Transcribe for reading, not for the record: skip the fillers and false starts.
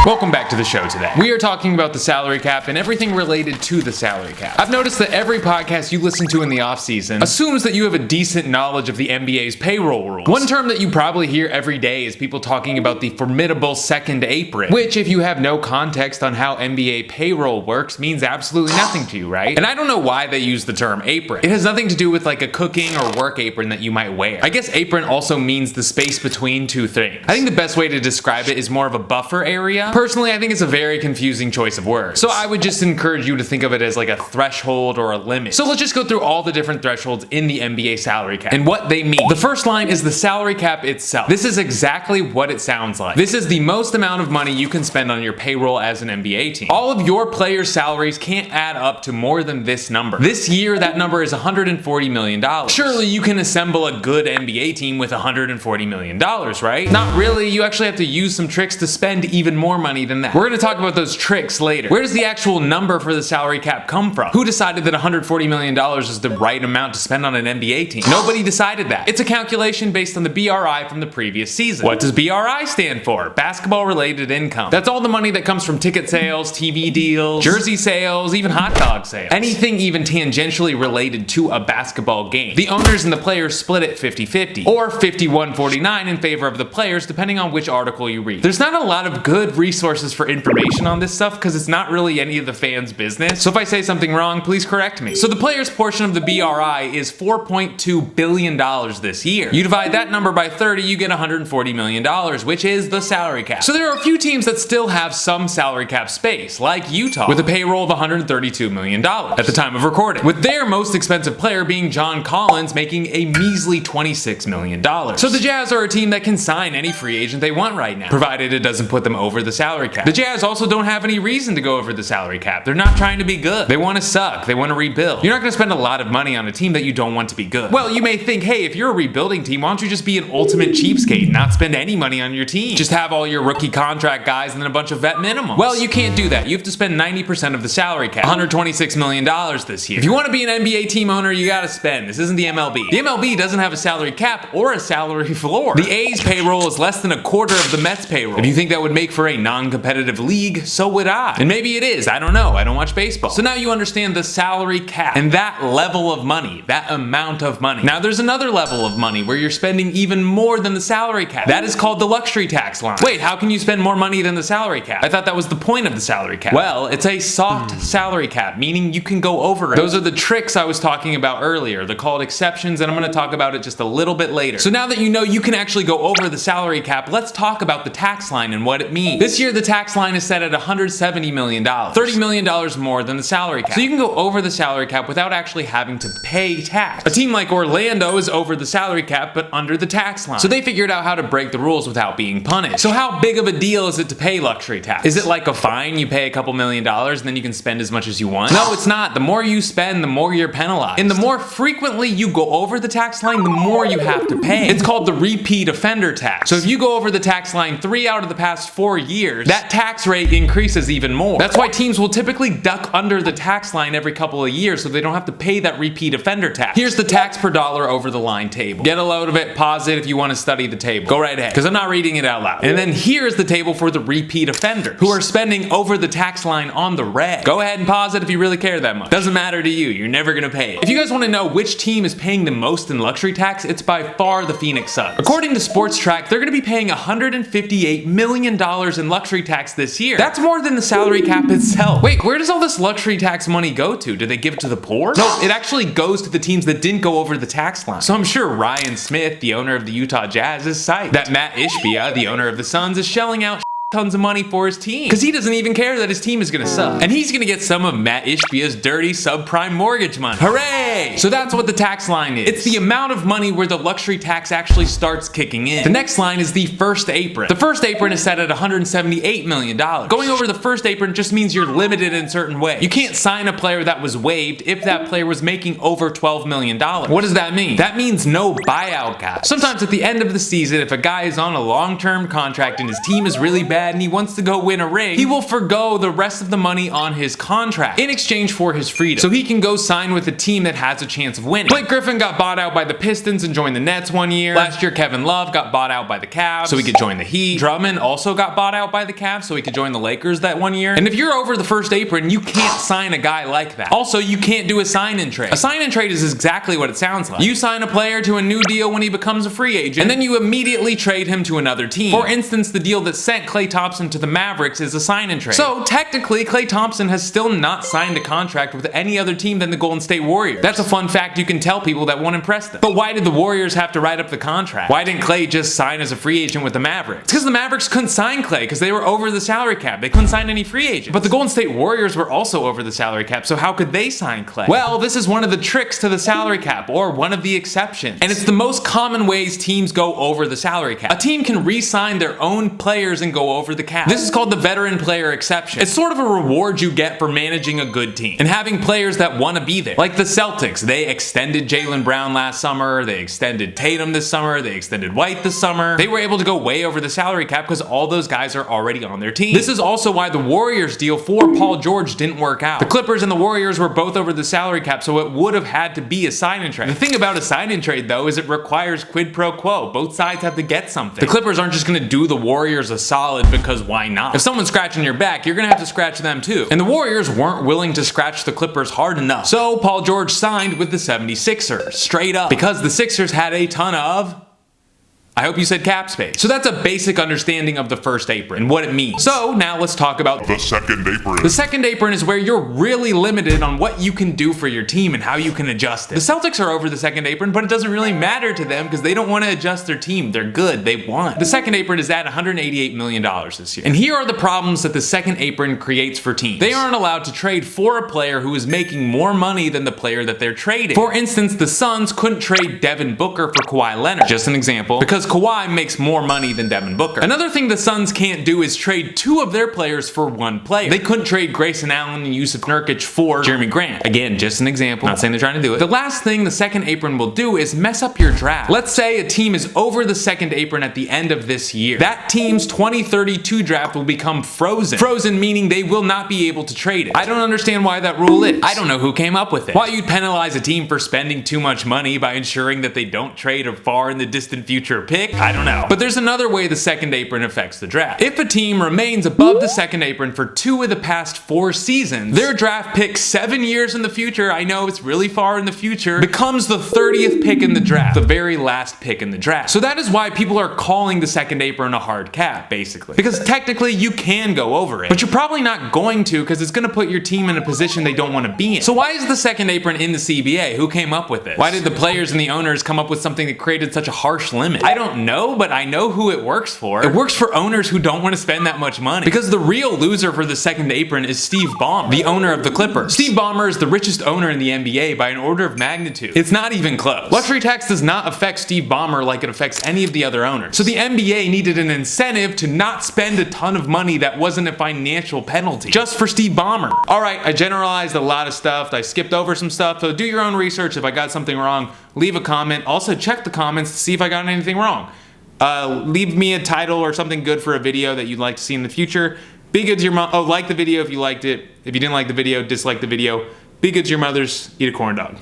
Welcome back to the show today. We are talking about the salary cap and everything related to the salary cap. I've noticed that every podcast you listen to in the offseason assumes that you have a decent knowledge of the NBA's payroll rules. One term that you probably hear every day is people talking about the formidable second apron, which, if you have no context on how NBA payroll works, means absolutely nothing to you, right? And I don't know why they use the term apron. It has nothing to do with like a cooking or work apron that you might wear. I guess apron also means the space between two things. I think the best way to describe it is more of a buffer area. Personally, I think it's a very confusing choice of words. So I would just encourage you to think of it as like a threshold or a limit. So let's just go through all the different thresholds in the NBA salary cap and what they mean. The first line is the salary cap itself. This is exactly what it sounds like. This is the most amount of money you can spend on your payroll as an NBA team. All of your players' salaries can't add up to more than this number. This year, that number is $140 million. Surely you can assemble a good NBA team with $140 million, right? Not really. You actually have to use some tricks to spend even more money than that. We're going to talk about those tricks later. Where does the actual number for the salary cap come from? Who decided that $140 million is the right amount to spend on an NBA team? Nobody decided that. It's a calculation based on the BRI from the previous season. What does BRI stand for? Basketball related income. That's all the money that comes from ticket sales, TV deals, jersey sales, even hot dog sales. Anything even tangentially related to a basketball game. The owners and the players split it 50-50 or 51-49 in favor of the players depending on which article you read. There's not a lot of good resources for information on this stuff because it's not really any of the fans' business. So if I say something wrong, please correct me. So the players' portion of the BRI is $4.2 billion this year. You divide that number by 30, you get $140 million, which is the salary cap. So there are a few teams that still have some salary cap space, like Utah, with a payroll of $132 million at the time of recording, with their most expensive player being John Collins making a measly $26 million. So the Jazz are a team that can sign any free agent they want right now, provided it doesn't put them over the salary cap. The Jazz also don't have any reason to go over the salary cap. They're not trying to be good. They want to suck. They want to rebuild. You're not going to spend a lot of money on a team that you don't want to be good. Well, you may think, hey, if you're a rebuilding team, why don't you just be an ultimate cheapskate and not spend any money on your team? Just have all your rookie contract guys and then a bunch of vet minimums. Well, you can't do that. You have to spend 90% of the salary cap, $126 million this year. If you want to be an NBA team owner, you got to spend. This isn't the MLB. The MLB doesn't have a salary cap or a salary floor. The A's payroll is less than a quarter of the Mets payroll. If you think that would make for a non-competitive league, so would I. And maybe it is. I don't know. I don't watch baseball. So now you understand the salary cap and that level of money, that amount of money. Now there's another level of money where you're spending even more than the salary cap. That is called the luxury tax line. Wait, how can you spend more money than the salary cap? I thought that was the point of the salary cap. Well, it's a soft salary cap, meaning you can go over it. Those are the tricks I was talking about earlier. They're called exceptions, and I'm going to talk about it just a little bit later. So now that you know you can actually go over the salary cap, let's talk about the tax line and what it means. This year, the tax line is set at $170 million, $30 million more than the salary cap. So you can go over the salary cap without actually having to pay tax. A team like Orlando is over the salary cap, but under the tax line. So they figured out how to break the rules without being punished. So how big of a deal is it to pay luxury tax? Is it like a fine? You pay a couple $1 million and then you can spend as much as you want? No, it's not. The more you spend, the more you're penalized. And the more frequently you go over the tax line, the more you have to pay. It's called the repeat offender tax. So if you go over the tax line 3 out of the past 4 years, that tax rate increases even more. That's why teams will typically duck under the tax line every couple of years so they don't have to pay that repeat offender tax. Here's the tax per dollar over the line table. Get a load of it, pause it if you want to study the table. Go right ahead, because I'm not reading it out loud. And then here's the table for the repeat offenders who are spending over the tax line on the red. Go ahead and pause it if you really care that much. Doesn't matter to you. You're never going to pay it. If you guys want to know which team is paying the most in luxury tax, it's by far the Phoenix Suns. According to Sports Track, they're going to be paying $158 million in luxury tax this year. That's more than the salary cap itself. Wait, where does all this luxury tax money go to? Do they give it to the poor? No, it actually goes to the teams that didn't go over the tax line. So I'm sure Ryan Smith, the owner of the Utah Jazz, is psyched that Matt Ishbia, the owner of the Suns, is shelling out tons of money for his team, because he doesn't even care that his team is gonna suck, and he's gonna get some of Matt Ishbia's dirty subprime mortgage money. Hooray! So that's what the tax line is. It's the amount of money where the luxury tax actually starts kicking in. The next line is the first apron. The first apron is set at $178 million. Going over the first apron just means you're limited in certain ways. You can't sign a player that was waived if that player was making over $12 million. What does that mean? That means no buyout guys. Sometimes at the end of the season, if a guy is on a long-term contract and his team is really bad, bad and he wants to go win a ring, he will forgo the rest of the money on his contract in exchange for his freedom, so he can go sign with a team that has a chance of winning. Blake Griffin got bought out by the Pistons and joined the Nets one year. Last year, Kevin Love got bought out by the Cavs so he could join the Heat. Drummond also got bought out by the Cavs so he could join the Lakers that one year. And if you're over the first apron, you can't sign a guy like that. Also, you can't do a sign-and trade. A sign-and trade is exactly what it sounds like. You sign a player to a new deal when he becomes a free agent, and then you immediately trade him to another team. For instance, the deal that sent Klay Thompson to the Mavericks is a sign-and trade. So technically, Klay Thompson has still not signed a contract with any other team than the Golden State Warriors. That's a fun fact you can tell people that won't impress them. But why did the Warriors have to write up the contract? Why didn't Klay just sign as a free agent with the Mavericks? It's because the Mavericks couldn't sign Klay because they were over the salary cap. They couldn't sign any free agents. But the Golden State Warriors were also over the salary cap, so how could they sign Klay? Well, this is one of the tricks to the salary cap, or one of the exceptions. And it's the most common ways teams go over the salary cap. A team can re-sign their own players and go over the cap. This is called the veteran player exception. It's sort of a reward you get for managing a good team and having players that want to be there. Like the Celtics, they extended Jaylen Brown last summer, they extended Tatum this summer, they extended White this summer. They were able to go way over the salary cap because all those guys are already on their team. This is also why the Warriors deal for Paul George didn't work out. The Clippers and the Warriors were both over the salary cap, so it would have had to be a sign-and trade. The thing about a sign-and trade, though, is it requires quid pro quo. Both sides have to get something. The Clippers aren't just gonna do the Warriors a solid because why not? If someone's scratching your back, you're gonna have to scratch them too. And the Warriors weren't willing to scratch the Clippers hard enough. So Paul George signed with the 76ers, straight up, because the Sixers had a ton of, I hope you said cap space. So that's a basic understanding of the first apron and what it means. So now let's talk about the second apron. The second apron is where you're really limited on what you can do for your team and how you can adjust it. The Celtics are over the second apron, but it doesn't really matter to them because they don't want to adjust their team. They're good, they won. The second apron is at $188 million this year. And here are the problems that the second apron creates for teams. They aren't allowed to trade for a player who is making more money than the player that they're trading. For instance, the Suns couldn't trade Devin Booker for Kawhi Leonard, just an example, because Kawhi makes more money than Devin Booker. Another thing the Suns can't do is trade two of their players for one player. They couldn't trade Grayson Allen and Yusuf Nurkic for Jeremy Grant. Again, just an example. Not saying they're trying to do it. The last thing the second apron will do is mess up your draft. Let's say a team is over the second apron at the end of this year. That team's 2032 draft will become frozen. Frozen meaning they will not be able to trade it. I don't understand why that rule is. I don't know who came up with it. Why you'd penalize a team for spending too much money by ensuring that they don't trade a far in the distant future pick? I don't know. But there's another way the second apron affects the draft. If a team remains above the second apron for 2 of the past 4 seasons, their draft pick 7 years in the future, I know it's really far in the future, becomes the 30th pick in the draft, the very last pick in the draft. So that is why people are calling the second apron a hard cap, basically. Because technically you can go over it, but you're probably not going to because it's going to put your team in a position they don't want to be in. So why is the second apron in the CBA? Who came up with it? Why did the players and the owners come up with something that created such a harsh limit? I don't know, but I know who it works for. It works for owners who don't want to spend that much money. Because the real loser for the second apron is Steve Ballmer, the owner of the Clippers. Steve Ballmer is the richest owner in the NBA by an order of magnitude. It's not even close. Luxury tax does not affect Steve Ballmer like it affects any of the other owners. So the NBA needed an incentive to not spend a ton of money that wasn't a financial penalty, just for Steve Ballmer. Alright, I generalized a lot of stuff. I skipped over some stuff, so do your own research. If I got something wrong, leave a comment. Also check the comments to see if I got anything wrong. Leave me a title or something good for a video that you'd like to see in the future. Be good to your mom. Oh, like the video if you liked it. If you didn't like the video, dislike the video. Be good to your mothers. Eat a corn dog.